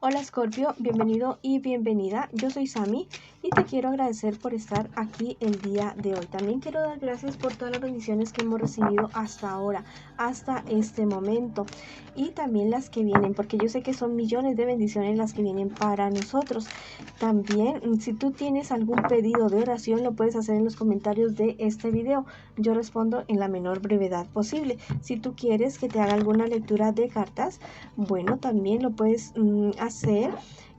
Hola Scorpio, bienvenido y bienvenida. Yo soy Sami y te quiero agradecer por estar aquí el día de hoy. También quiero dar gracias por todas las bendiciones que hemos recibido hasta ahora, hasta este momento, y también las que vienen, porque yo sé que son millones de bendiciones las que vienen para nosotros. También, si tú tienes algún pedido de oración, lo puedes hacer en los comentarios de este video. Yo respondo en la menor brevedad posible. Si tú quieres que te haga alguna lectura de cartas, bueno, también lo puedes hacer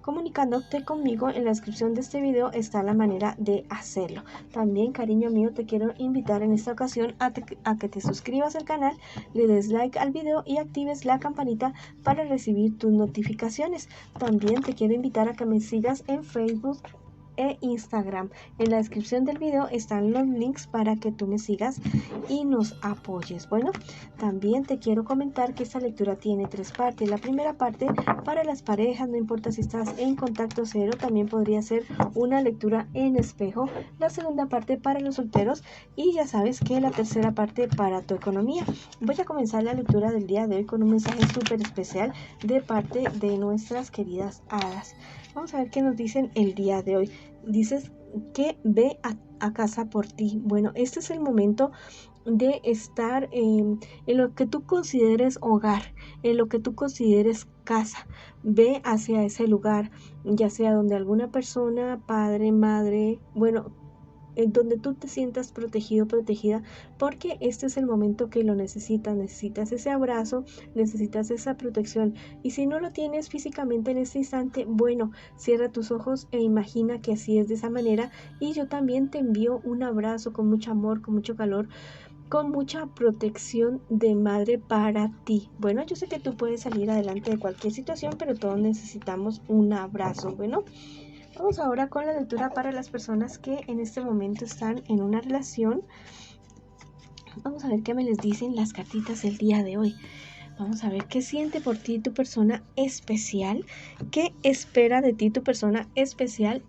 comunicándote conmigo. En la descripción de este video está la manera de hacerlo. También, cariño mío, te quiero invitar en esta ocasión a que te suscribas al canal, le des like al video y actives la campanita para recibir tus notificaciones. También te quiero invitar a que me sigas en Facebook e Instagram. En la descripción del video están los links para que tú me sigas y nos apoyes. Bueno, también te quiero comentar que esta lectura tiene tres partes. La primera parte para las parejas, no importa si estás en contacto cero, también podría ser una lectura en espejo. La segunda parte para los solteros y ya sabes que la tercera parte para tu economía. Voy a comenzar la lectura del día de hoy con un mensaje súper especial de parte de nuestras queridas hadas. Vamos a ver qué nos dicen el día de hoy. Dices que ve a casa por ti. Bueno, este es el momento de estar en lo que tú consideres hogar, en lo que tú consideres casa. Ve hacia ese lugar, ya sea donde alguna persona, padre, madre, bueno, en donde tú te sientas protegido, protegida, porque este es el momento que lo necesitas ese abrazo, necesitas esa protección, y si no lo tienes físicamente en este instante, bueno, cierra tus ojos e imagina que así es, de esa manera, y yo también te envío un abrazo con mucho amor, con mucho calor, con mucha protección de madre para ti. Bueno, yo sé que tú puedes salir adelante de cualquier situación, pero todos necesitamos un abrazo. Bueno, vamos ahora con la lectura para las personas que en este momento están en una relación. Vamos a ver qué me les dicen las cartitas el día de hoy. Vamos a ver qué siente por ti tu persona especial, qué espera de ti tu persona especial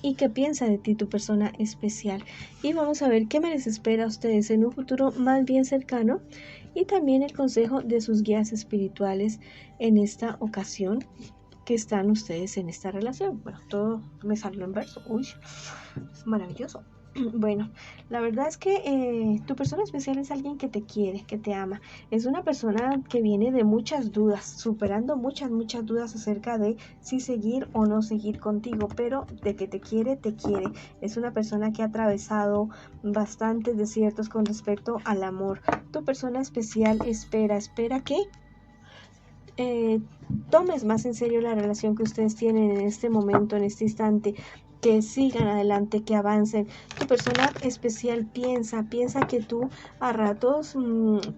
y qué piensa de ti tu persona especial. Y vamos a ver qué me les espera a ustedes en un futuro más bien cercano, y también el consejo de sus guías espirituales en esta ocasión que están ustedes en esta relación. Bueno, todo me salió en verso. Uy, es maravilloso. Bueno, la verdad es que tu persona especial es alguien que te quiere, que te ama. Es una persona que viene de muchas dudas, superando muchas dudas acerca de si seguir o no seguir contigo, pero de que te quiere, te quiere. Es una persona que ha atravesado bastantes desiertos con respecto al amor. Tu persona especial espera que tomes más en serio la relación que ustedes tienen en este momento, en este instante, que sigan adelante, que avancen. Tu persona especial piensa que tú a ratos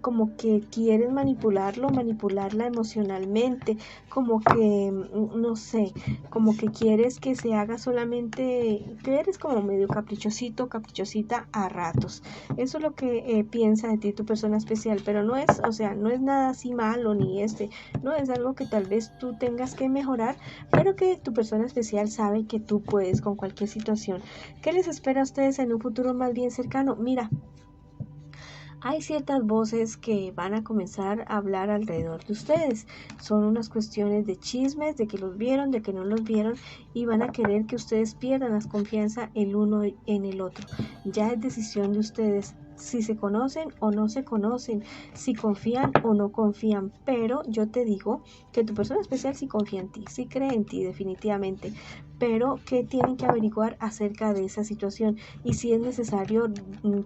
como que quieres manipularla emocionalmente, como que, no sé, como que quieres que se haga solamente, que eres como medio caprichosita a ratos. Eso es lo que piensa de ti tu persona especial, pero no es, o sea, no es nada así malo ni no es algo que tal vez tú tengas que mejorar, pero que tu persona especial sabe que tú puedes con cualquier situación. ¿Qué les espera a ustedes en un futuro más bien cercano? Mira, hay ciertas voces que van a comenzar a hablar alrededor de ustedes. Son unas cuestiones de chismes, de que los vieron, de que no los vieron, y van a querer que ustedes pierdan la confianza el uno en el otro. Ya es decisión de ustedes si se conocen o no se conocen, si confían o no confían, pero yo te digo que tu persona especial sí confía en ti, sí cree en ti definitivamente, pero que tienen que averiguar acerca de esa situación, y si es necesario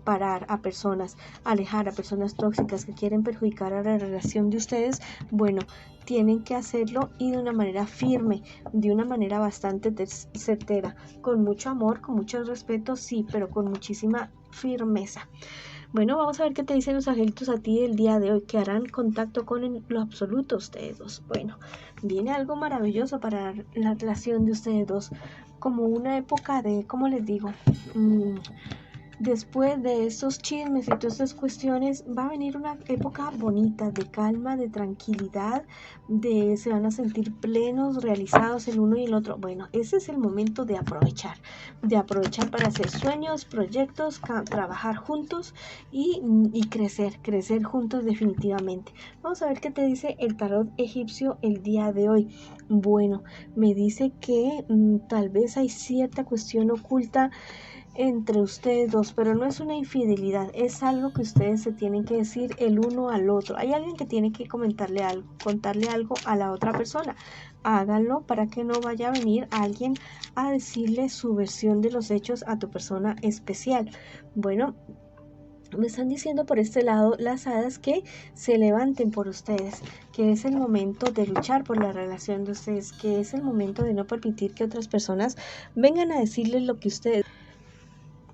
parar a personas, alejar a personas tóxicas que quieren perjudicar a la relación de ustedes, bueno, tienen que hacerlo, y de una manera firme, de una manera bastante certera, con mucho amor, con mucho respeto, sí, pero con muchísima firmeza. Bueno, vamos a ver qué te dicen los angelitos a ti el día de hoy, que harán contacto con lo absoluto ustedes dos. Bueno, viene algo maravilloso para la relación de ustedes dos, como una época de, ¿cómo les digo? Después de estos chismes y todas estas cuestiones, va a venir una época bonita, de calma, de tranquilidad, se van a sentir plenos, realizados el uno y el otro. Bueno, ese es el momento de aprovechar para hacer sueños, proyectos, trabajar juntos y crecer juntos definitivamente. Vamos a ver qué te dice el tarot egipcio el día de hoy. Bueno, me dice que tal vez hay cierta cuestión oculta entre ustedes dos, pero no es una infidelidad, es algo que ustedes se tienen que decir el uno al otro. Hay alguien que tiene que contarle algo a la otra persona. Háganlo para que no vaya a venir alguien a decirle su versión de los hechos a tu persona especial. Bueno, me están diciendo por este lado las hadas que se levanten por ustedes, que es el momento de luchar por la relación de ustedes, que es el momento de no permitir que otras personas vengan a decirles lo que ustedes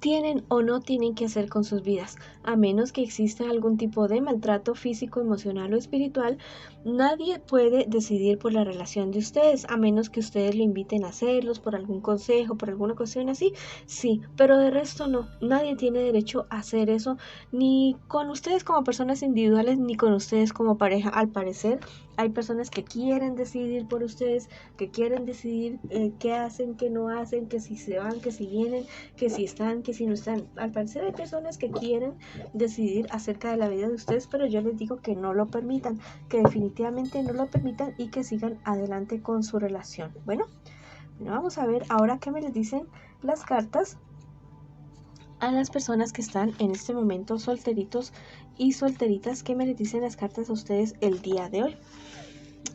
tienen o no tienen que hacer con sus vidas. A menos que exista algún tipo de maltrato físico, emocional o espiritual, nadie puede decidir por la relación de ustedes, a menos que ustedes lo inviten a hacerlos por algún consejo, por alguna cuestión así, sí, pero de resto no, nadie tiene derecho a hacer eso, ni con ustedes como personas individuales, ni con ustedes como pareja. Al parecer, hay personas que quieren decidir por ustedes, que quieren decidir qué hacen, qué no hacen, que si se van, que si vienen, que si están, que si no están. Al parecer hay personas que quieren decidir acerca de la vida de ustedes, pero yo les digo que no lo permitan, que definitivamente no lo permitan y que sigan adelante con su relación. Bueno, vamos a ver ahora qué me les dicen las cartas a las personas que están en este momento solteritos y solteritas. ¿Qué me les dicen las cartas a ustedes el día de hoy?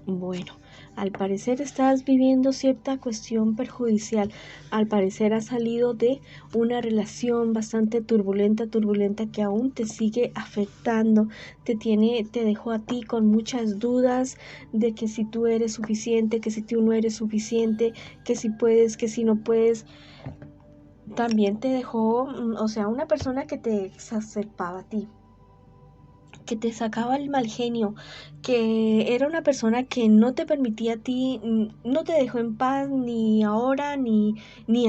Bueno, al parecer estás viviendo cierta cuestión perjudicial. Al parecer has salido de una relación bastante turbulenta que aún te sigue afectando. Te dejó a ti con muchas dudas de que si tú eres suficiente, que si tú no eres suficiente, que si puedes, que si no puedes. También te dejó, una persona que te exacerbaba a ti, que te sacaba el mal genio, que era una persona que no te permitía a ti, no te dejó en paz ni ahora ni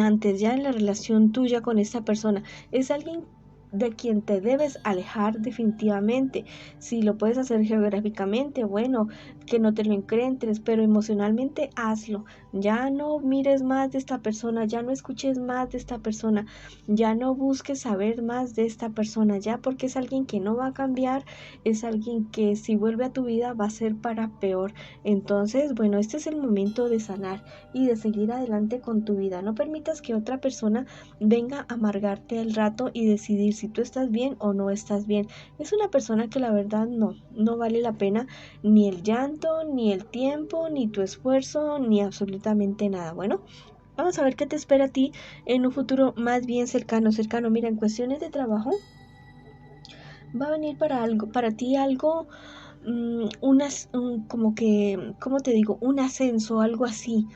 antes, ya en la relación tuya con esta persona. Es alguien de quien te debes alejar definitivamente. Si lo puedes hacer geográficamente, bueno, que no te lo encuentres, pero emocionalmente hazlo. Ya no mires más de esta persona, ya no escuches más de esta persona, ya no busques saber más de esta persona, ya, porque es alguien que no va a cambiar, es alguien que si vuelve a tu vida va a ser para peor. Entonces, bueno, este es el momento de sanar y de seguir adelante con tu vida. No permitas que otra persona venga a amargarte el rato y decidir si tú estás bien o no estás bien. Es una persona que la verdad no vale la pena ni el llanto, ni el tiempo, ni tu esfuerzo, ni absolutamente nada. Bueno, vamos a ver qué te espera a ti en un futuro más bien cercano. Mira, en cuestiones de trabajo va a venir para ti algo, como que, ¿cómo te digo? Un ascenso, algo así,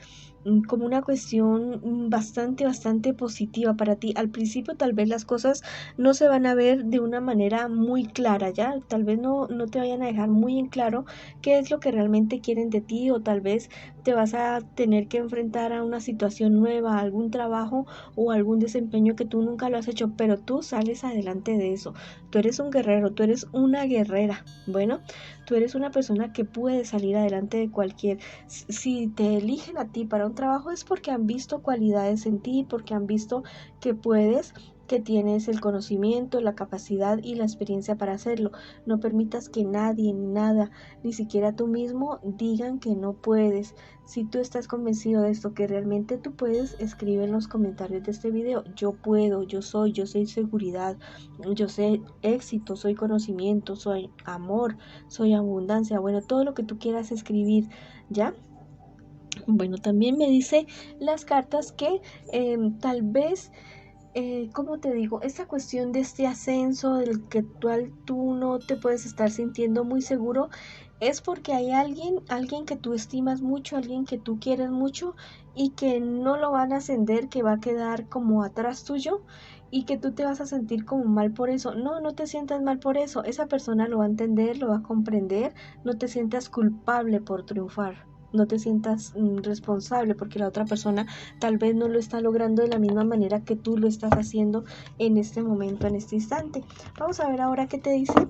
como una cuestión bastante positiva para ti. Al principio tal vez las cosas no se van a ver de una manera muy clara, ya, tal vez no te vayan a dejar muy en claro qué es lo que realmente quieren de ti, o tal vez te vas a tener que enfrentar a una situación nueva, a algún trabajo o algún desempeño que tú nunca lo has hecho, pero tú sales adelante de eso. Tú eres un guerrero, tú eres una guerrera. Bueno, tú eres una persona que puede salir adelante de cualquier. Si te eligen a ti para un trabajo es porque han visto cualidades en ti, porque han visto que puedes, que tienes el conocimiento, la capacidad y la experiencia para hacerlo. No permitas que nadie, ni nada, ni siquiera tú mismo digan que no puedes. Si tú estás convencido de esto, que realmente tú puedes, escribe en los comentarios de este video: yo puedo, yo soy seguridad, yo sé éxito, soy conocimiento, soy amor, soy abundancia. Bueno, todo lo que tú quieras escribir, ¿ya? Bueno, también me dice las cartas que tal vez, ¿cómo te digo? Esta cuestión de este ascenso del que tú no te puedes estar sintiendo muy seguro, es porque hay alguien que tú estimas mucho, alguien que tú quieres mucho y que no lo van a ascender, que va a quedar como atrás tuyo y que tú te vas a sentir como mal por eso. No te sientas mal por eso. Esa persona lo va a entender, lo va a comprender. No te sientas culpable por triunfar. no te sientas responsable porque la otra persona tal vez no lo está logrando de la misma manera que tú lo estás haciendo en este momento, en este instante. Vamos a ver ahora qué te dicen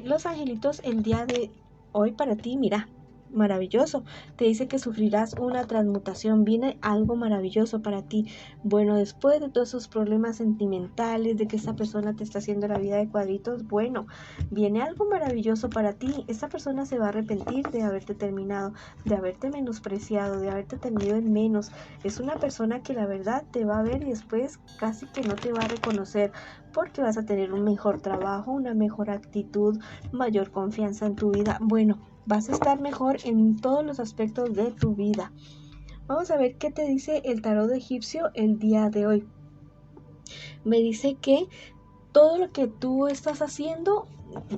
los angelitos el día de hoy para ti. Mira, maravilloso, te dice que sufrirás una transmutación, viene algo maravilloso para ti. Bueno, después de todos esos problemas sentimentales, de que esta persona te está haciendo la vida de cuadritos, bueno, viene algo maravilloso para ti. Esta persona se va a arrepentir de haberte terminado, de haberte menospreciado, de haberte tenido en menos. Es una persona que la verdad te va a ver y después casi que no te va a reconocer, porque vas a tener un mejor trabajo, una mejor actitud, mayor confianza en tu vida. Bueno, vas a estar mejor en todos los aspectos de tu vida. Vamos a ver qué te dice el tarot egipcio el día de hoy. Me dice que todo lo que tú estás haciendo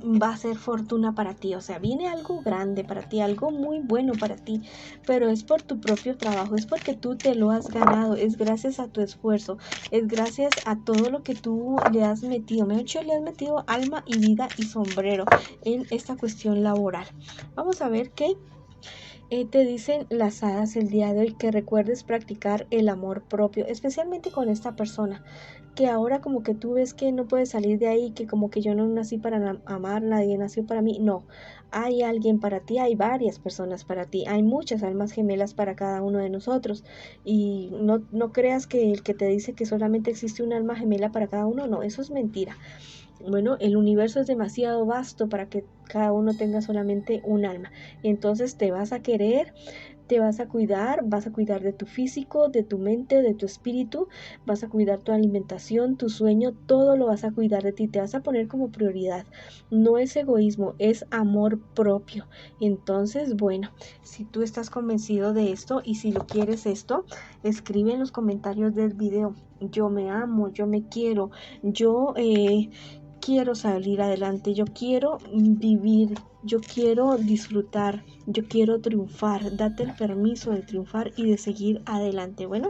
va a ser fortuna para ti, o sea, viene algo grande para ti, algo muy bueno para ti, pero es por tu propio trabajo, es porque tú te lo has ganado, es gracias a tu esfuerzo, es gracias a todo lo que tú le has metido, le has metido alma y vida y sombrero en esta cuestión laboral. Vamos a ver qué te dicen las hadas el día de hoy, que recuerdes practicar el amor propio, especialmente con esta persona, que ahora como que tú ves que no puedes salir de ahí, que como que yo no nací para amar, nadie nació para mí. No, hay alguien para ti, hay varias personas para ti, hay muchas almas gemelas para cada uno de nosotros, y no creas que el que te dice que solamente existe un alma gemela para cada uno, no, eso es mentira. Bueno, el universo es demasiado vasto para que cada uno tenga solamente un alma. Entonces te vas a querer, te vas a cuidar de tu físico, de tu mente, de tu espíritu, vas a cuidar tu alimentación, tu sueño, todo lo vas a cuidar de ti, te vas a poner como prioridad. No es egoísmo, es amor propio. Entonces, bueno, si tú estás convencido de esto y si lo quieres esto, escribe en los comentarios del video: yo me amo, yo me quiero, yo quiero salir adelante, yo quiero vivir, yo quiero disfrutar, yo quiero triunfar. Date el permiso de triunfar y de seguir adelante. Bueno,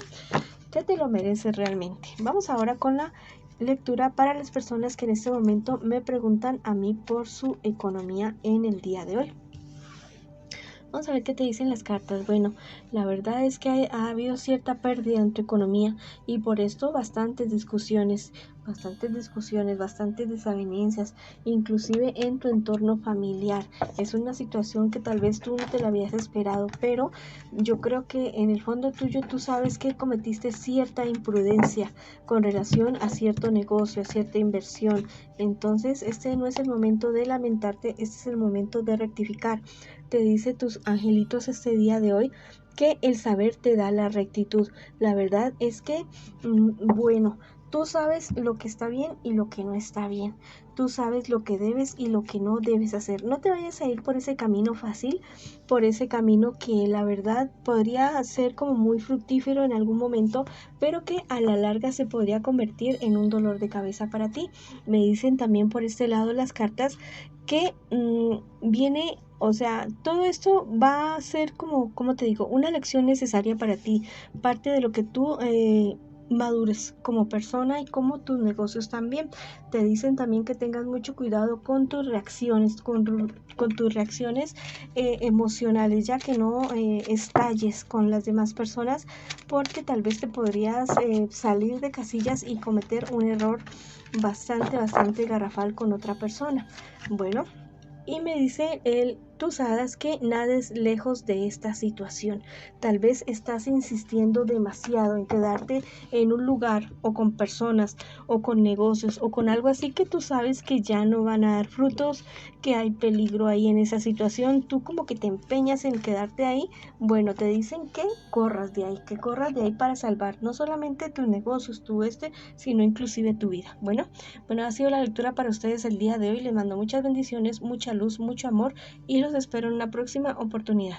ya te lo mereces realmente. Vamos ahora con la lectura para las personas que en este momento me preguntan a mí por su economía en el día de hoy. Vamos a ver qué te dicen las cartas. Bueno, la verdad es que ha habido cierta pérdida en tu economía y por esto bastantes discusiones, bastantes desavenencias, inclusive en tu entorno familiar. Es una situación que tal vez tú no te la habías esperado, pero yo creo que en el fondo tuyo tú sabes que cometiste cierta imprudencia con relación a cierto negocio, a cierta inversión. Entonces, este no es el momento de lamentarte, este es el momento de rectificar. Te dice tus angelitos este día de hoy que el saber te da la rectitud. La verdad es que, bueno, tú sabes lo que está bien y lo que no está bien. Tú sabes lo que debes y lo que no debes hacer. No te vayas a ir por ese camino fácil, por ese camino que la verdad podría ser como muy fructífero en algún momento, pero que a la larga se podría convertir en un dolor de cabeza para ti. Me dicen también por este lado las cartas que viene, o sea, todo esto va a ser como te digo, una lección necesaria para ti, parte de lo que tú madures como persona y como tus negocios también. Te dicen también que tengas mucho cuidado con tus reacciones, con tus reacciones emocionales, ya que no estalles con las demás personas, porque tal vez te podrías salir de casillas y cometer un error bastante garrafal con otra persona. Bueno, y me dice tus hadas que nades lejos de esta situación. Tal vez estás insistiendo demasiado en quedarte en un lugar o con personas o con negocios o con algo así que tú sabes que ya no van a dar frutos, que hay peligro ahí en esa situación. Tú como que te empeñas en quedarte ahí. Bueno, te dicen que corras de ahí para salvar no solamente tus negocios, sino inclusive tu vida. Bueno, ha sido la lectura para ustedes el día de hoy. Les mando muchas bendiciones, mucha luz, mucho amor y los espero en una próxima oportunidad.